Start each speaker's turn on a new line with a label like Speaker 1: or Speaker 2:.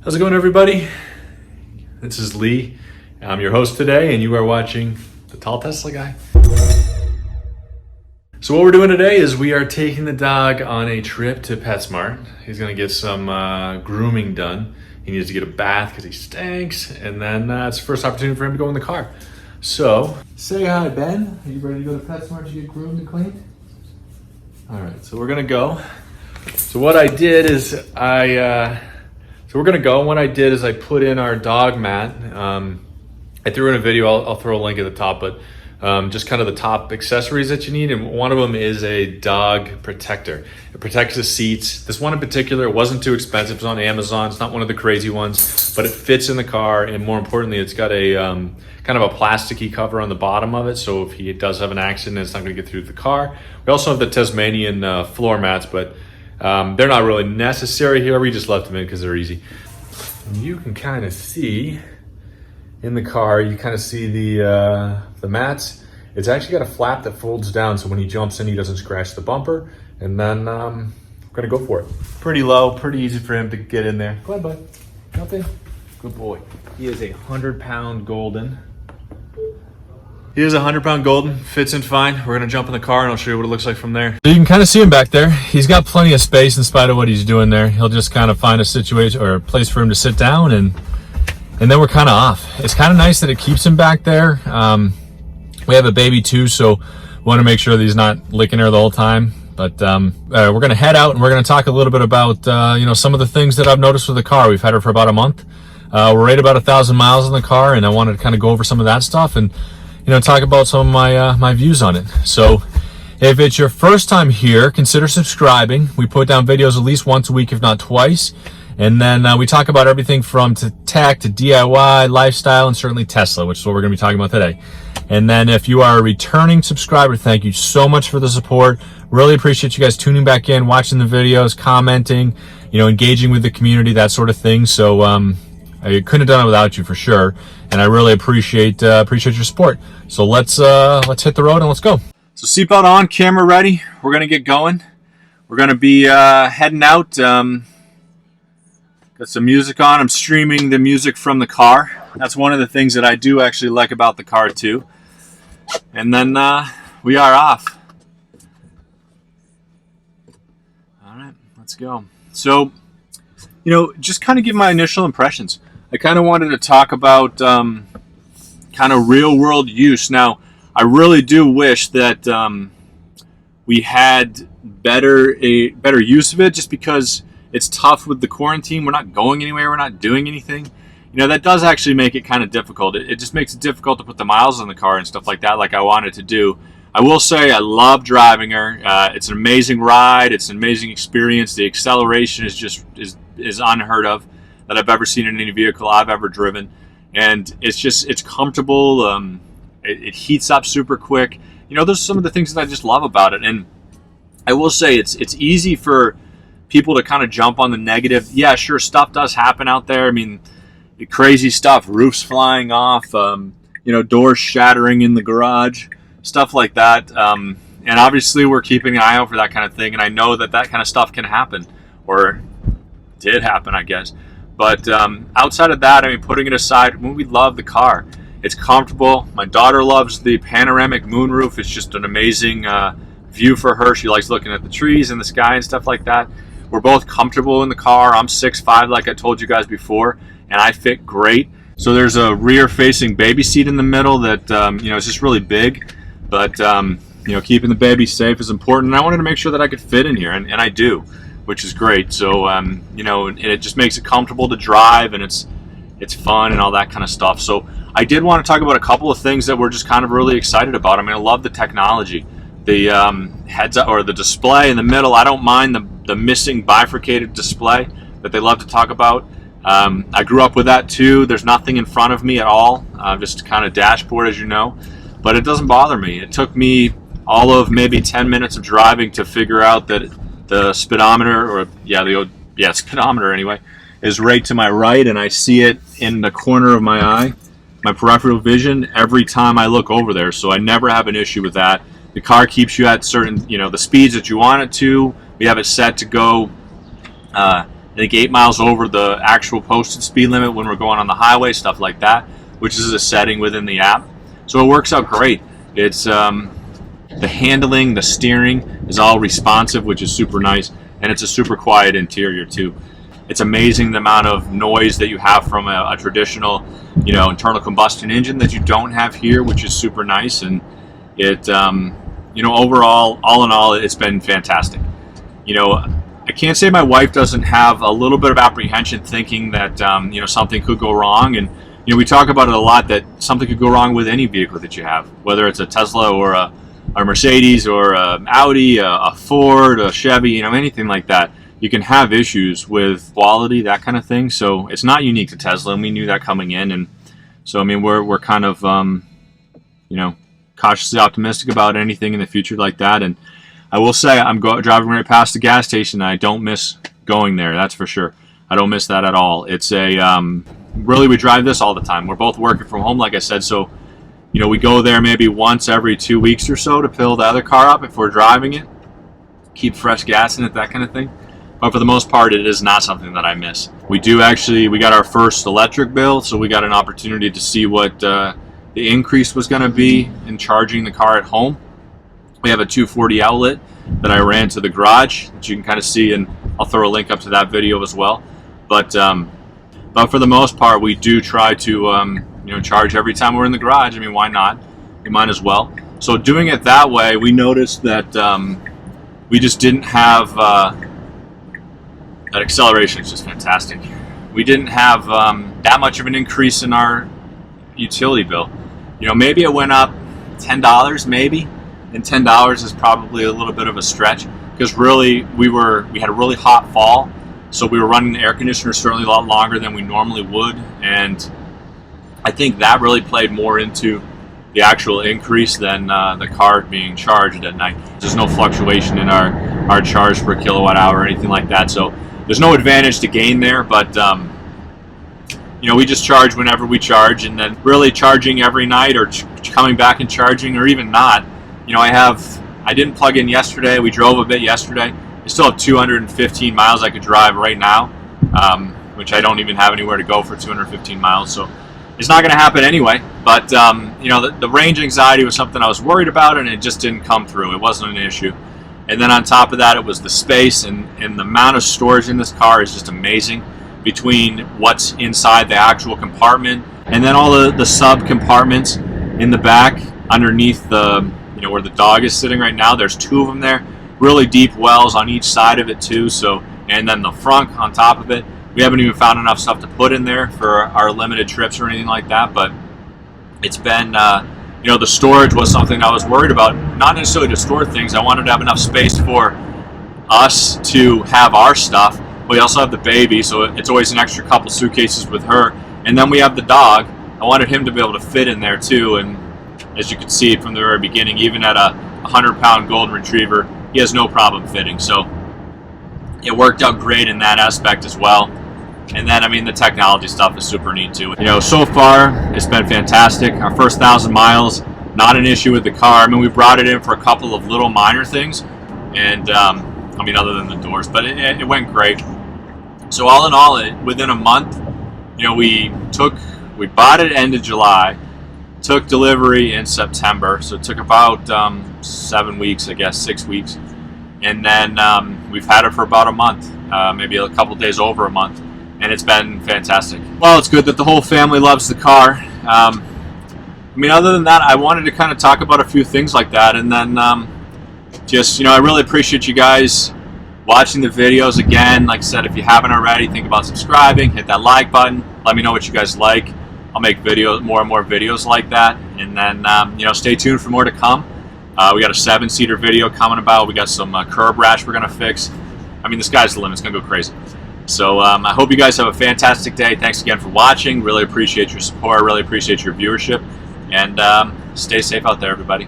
Speaker 1: How's it going, everybody? This is Lee. I'm your host today, and you are watching the Tall Tesla Guy. So what we're doing today is we are taking the dog on a trip to PetSmart. He's going to get some grooming done. He needs to get a bath because he stinks, and then it's the first opportunity for him to go in the car. So, say hi, Ben. Are you ready to go to PetSmart to get groomed and cleaned? All right, so we're going to go. So what I did is So we're gonna go, and what I did is I put in our dog mat. I threw in a video, I'll throw a link at the top, but just kind of the top accessories that you need, and one of them is a dog protector. It protects the seats. This one in particular, it wasn't too expensive, it's on Amazon, it's not one of the crazy ones, but it fits in the car, and more importantly, it's got a kind of a plasticky cover on the bottom of it, so if he does have an accident, it's not gonna get through the car. We also have the Tasmanian floor mats, but they're not really necessary here. We just left them in because they're easy. And you can kind of see in the car, you kind of see the mats. It's actually got a flap that folds down, so when he jumps in, he doesn't scratch the bumper. And then I'm gonna go for it. Pretty low, pretty easy for him to get in there. Go ahead, bud. Jump in. Good boy. He is a 100-pound golden. He is a 100-pound golden, fits in fine. We're gonna jump in the car and I'll show you what it looks like from there. So you can kind of see him back there. He's got plenty of space in spite of what he's doing there. He'll just kind of find a situation or a place for him to sit down, and then we're kind of off. It's kind of nice that it keeps him back there. We have a baby too, so we want to make sure that he's not licking her the whole time. But we're gonna head out and we're gonna talk a little bit about some of the things that I've noticed with the car. We've had her for about a month. We're right about 1,000 miles in the car, and I wanted to kind of go over some of that stuff and talk about some of my views on it. So if it's your first time here, consider subscribing. We put down videos at least once a week, if not twice. And then we talk about everything from tech to DIY, lifestyle, and certainly Tesla, which is what we're going to be talking about today. And then if you are a returning subscriber, thank you so much for the support. Really appreciate you guys tuning back in, watching the videos, commenting, engaging with the community, that sort of thing. So I couldn't have done it without you for sure, and I really appreciate your support. So let's hit the road and let's go. So seatbelt on, camera ready. We're gonna get going. We're gonna be heading out. Got some music on. I'm streaming the music from the car. That's one of the things that I do actually like about the car too. And then we are off. All right, let's go. So, just kind of give my initial impressions. I kind of wanted to talk about kind of real world use. Now, I really do wish that we had better use of it, just because it's tough with the quarantine. We're not going anywhere. We're not doing anything. That does actually make it kind of difficult. It just makes it difficult to put the miles in the car and stuff like that, like I wanted to do. I will say I love driving her. It's an amazing ride. It's an amazing experience. The acceleration is unheard of that I've ever seen in any vehicle I've ever driven. And it's comfortable. It heats up super quick. Those are some of the things that I just love about it. And I will say it's easy for people to kind of jump on the negative. Yeah, sure, stuff does happen out there. I mean, crazy stuff, roofs flying off, doors shattering in the garage, stuff like that. And obviously we're keeping an eye out for that kind of thing. And I know that kind of stuff can happen, or did happen, I guess. But outside of that, putting it aside, we love the car. It's comfortable. My daughter loves the panoramic moonroof. It's just an amazing view for her. She likes looking at the trees and the sky and stuff like that. We're both comfortable in the car. I'm 6'5", like I told you guys before, and I fit great. So there's a rear-facing baby seat in the middle that it's just really big. But keeping the baby safe is important. And I wanted to make sure that I could fit in here, and I do, which is great. So it just makes it comfortable to drive, and it's fun and all that kind of stuff. So I did want to talk about a couple of things that we're just kind of really excited about. I love the technology, the heads-up or the display in the middle. I don't mind the missing bifurcated display that they love to talk about. I grew up with that too. There's nothing in front of me at all, just kind of dashboard, as you know, but it doesn't bother me. It took me all of maybe 10 minutes of driving to figure out that the speedometer, speedometer anyway, is right to my right, and I see it in the corner of my eye, my peripheral vision, every time I look over there. So I never have an issue with that. The car keeps you at certain, the speeds that you want it to. We have it set to go
Speaker 2: think 8 miles over the actual posted speed limit when we're going on the highway, stuff like that, which is a setting within the app. So it works out great. It's the handling, the steering is all responsive, which is super nice, and it's a super quiet interior too. It's amazing the amount of noise that you have from a traditional, internal combustion engine that you don't have here, which is super nice. And it, overall, all in all, it's been fantastic. I can't say my wife doesn't have a little bit of apprehension, thinking that something could go wrong. And we talk about it a lot, that something could go wrong with any vehicle that you have, whether it's a Tesla or a Mercedes or a Audi, a Ford, a Chevy, anything like that. You can have issues with quality, that kind of thing. So it's not unique to Tesla, and we knew that coming in. And so, we're kind of, cautiously optimistic about anything in the future like that. And I will say, I'm driving right past the gas station, and I don't miss going there. That's for sure. I don't miss that at all. It's really, we drive this all the time. We're both working from home, like I said. So, we go there maybe once every 2 weeks or so to fill the other car up if we're driving it, keep fresh gas in it, that kind of thing. But for the most part, it is not something that I miss. We got our first electric bill, so we got an opportunity to see what the increase was going to be in charging the car at home. We have a 240 outlet that I ran to the garage that you can kind of see, and I'll throw a link up to that video as well. But for the most part, we do try to charge every time we're in the garage. Why not? You might as well. So doing it that way, we noticed that we just didn't have that acceleration is just fantastic. We didn't have that much of an increase in our utility bill. Maybe it went up $10, maybe, and $10 is probably a little bit of a stretch, because really we had a really hot fall, so we were running the air conditioner certainly a lot longer than we normally would, and I think that really played more into the actual increase than the car being charged at night. There's no fluctuation in our charge per kilowatt hour or anything like that, so there's no advantage to gain there. But we just charge whenever we charge, and then really charging every night or coming back and charging, or even not. I didn't plug in yesterday. We drove a bit yesterday. I still have 215 miles I could drive right now, which I don't even have anywhere to go for 215 miles. So it's not going to happen anyway. But the range anxiety was something I was worried about, and it just didn't come through. It wasn't an issue. And then on top of that, it was the space, and the amount of storage in this car is just amazing, between what's inside the actual compartment and then all the sub compartments in the back underneath the where the dog is sitting right now. There's 2 of them there, really deep wells on each side of it too. So, and then the front on top of it. We haven't even found enough stuff to put in there for our limited trips or anything like that, but it's been the storage was something I was worried about. Not necessarily to store things. I wanted to have enough space for us to have our stuff. We also have the baby, so it's always an extra couple suitcases with her. And then we have the dog. I wanted him to be able to fit in there too. And as you can see from the very beginning, even at a 100-pound golden retriever, he has no problem fitting. So it worked out great in that aspect as well. And then, the technology stuff is super neat too. So far, it's been fantastic. Our first 1,000 miles, not an issue with the car. We brought it in for a couple of little minor things, and other than the doors, but it went great. So all in all, within a month, we bought it end of July, took delivery in September, so it took about 7 weeks, I guess, 6 weeks, and then we've had it for about a month, maybe a couple days over a month. And it's been fantastic. Well, it's good that the whole family loves the car. Other than that, I wanted to kind of talk about a few things like that. And then I really appreciate you guys watching the videos again. Like I said, if you haven't already, think about subscribing, hit that like button. Let me know what you guys like. I'll make more and more videos like that. And then, stay tuned for more to come. We got a 7-seater video coming about. We got some curb rash we're going to fix. The sky's the limit. It's going to go crazy. So I hope you guys have a fantastic day. Thanks again for watching. Really appreciate your support. Really appreciate your viewership. And stay safe out there, everybody.